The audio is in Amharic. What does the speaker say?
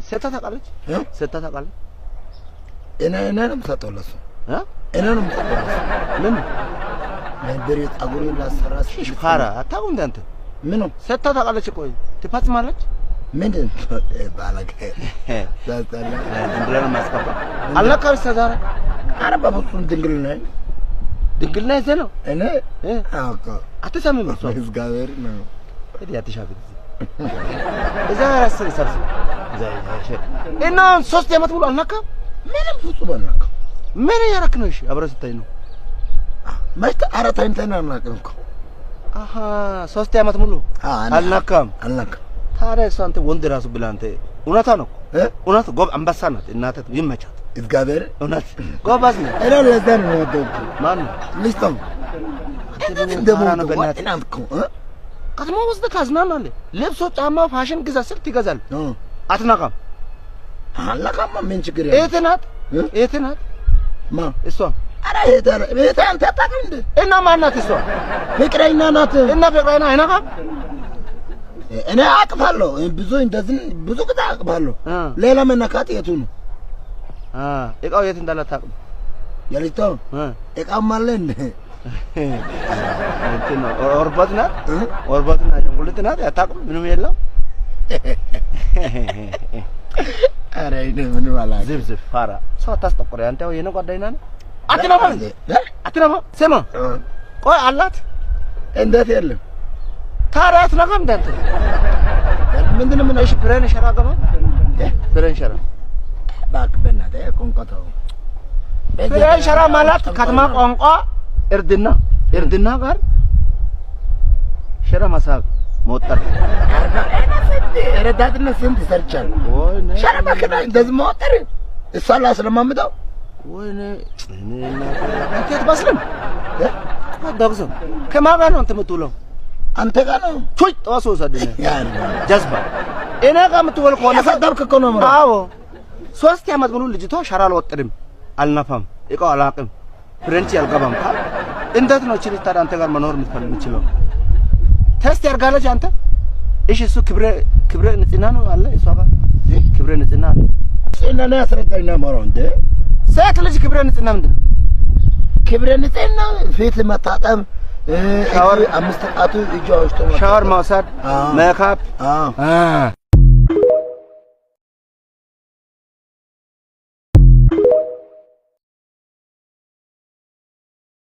ሰታ ታውቃለች ሰታ ታውቃለች እኔ ነው የምሰጠውለሱ እኔ ነው የምሰጠውለሱ ምን ነበር የጣጉሪ ላሰራስ ፋራ አታውቁም እንዳንተ ምን ነው ሰታ ታውቃለች ቆይ ትፈጽማለች ምንድን ባላከ ዳታላ ድንግልና ማስቀባ አላካው ሰዛራ አረባ በሱን ድንግልና ዘነው እኔ አውቃ አትሰምም እሱ እግዚአብሔር ነው እዲ አትሻፍት እዛ ራስ ሰብስብ እዛ እና 3 ዓመት ሙሉ አልናካም ምንም ፍጹም አልናካም ምን ያረክ ነው እሺ አብረህ ስታይ ነው ማይታ አራታይን ተናናቀም እኮ አሃ 3 ዓመት ሙሉ አልናካም ታዲያ እሷ አንተ ወንድ ራሱ ብለህ አንተ እውነታ ነው እውነት ጎብ አንበሳ ናት እናት ይመቻት እግዚአብሔር እውነት ጎባዝ ነው እኔ ለዛ ነው ወደው ማን ልስቶም እንደሞ ነው በእናትህ ከተማ ውስጥ ታዝናናለህ ልብሶ ጫማ ፋሽን ግዛ ስልት ይገዛል አትናቃም አላቃም ምን ችግር የት ናት ማ እሷ አረ የት አንተ አታውቅም እንዴ እና ማን ናት እሷ ፍቅረኛ ናት እና ፍቅረኛ አይናቃም እኔ አቅፋለሁ ብዙ እንደዚህ ብዙ ጊዜ አቅፋለሁ ሌላ መነካት የቱ ነው እቃው የት እንዳለ አታውቅም የልጅቷ እቃው ማለት እንደ እንትን ኦርባት ናት ጀንጉልት ናት አታውቅም ምንም የለው አረ ይሄ ምን ማለት ዝብዝብ ፋራ ሰው አታስጠቆረ አንተ የነ ጓደኛ ነህ አትናማ ስማ ቆይ አላት እንዴት የለም ታራት ነቀም ዳንተ ምንድነው ምን እሺ ፍሬን ሸራ ገባ ፍሬን ሸራ ባክ በእናትህ ቆንቆታው ፍሬን ሸራ ማለት ከተማ ቋንቋ እርድና ጋር ሸራ ማሳብ ሞጠር ረዳትነት ስንት ሰርቻል ሸራ ማከዳ እንደዚህ ሞጠር እሷላ ስለማምጣው ወይኔ አንተ ትባስለም ዳግዞ ከማን ጋር ነው አንተ የምትውለው አንተ ጋር ነው ቾይ ተዋሶ ሰደነ ጀዝባ እኔ ጋር የምትውል ከሆነ ሰደብክ እኮ ነው ማለት አዎ 3 ዓመት ሙሉ ልጅቷ ሸራ አልወጥርም አልነፋም እቃው አላቅም ፍሬንች ያልገባም ካል እንዴት ነው እቺ ታዲያ አንተ ጋር መኖር የምትችለው ቴስት ያርጋለች አንተ እሺ እሱ ክብረ ንጽህና ነው አለ እሷ ጋር ክብረ ንጽህና አለ እና ያስረዳኝና ማራው እንደ ሴት ልጅ ክብረ ንጽህና ምንድን ክብረ ንጽህና ፊት መታጠብ ሻወር 5 ጣቱ እጆች ሻወር መውሰድ ሜካፕ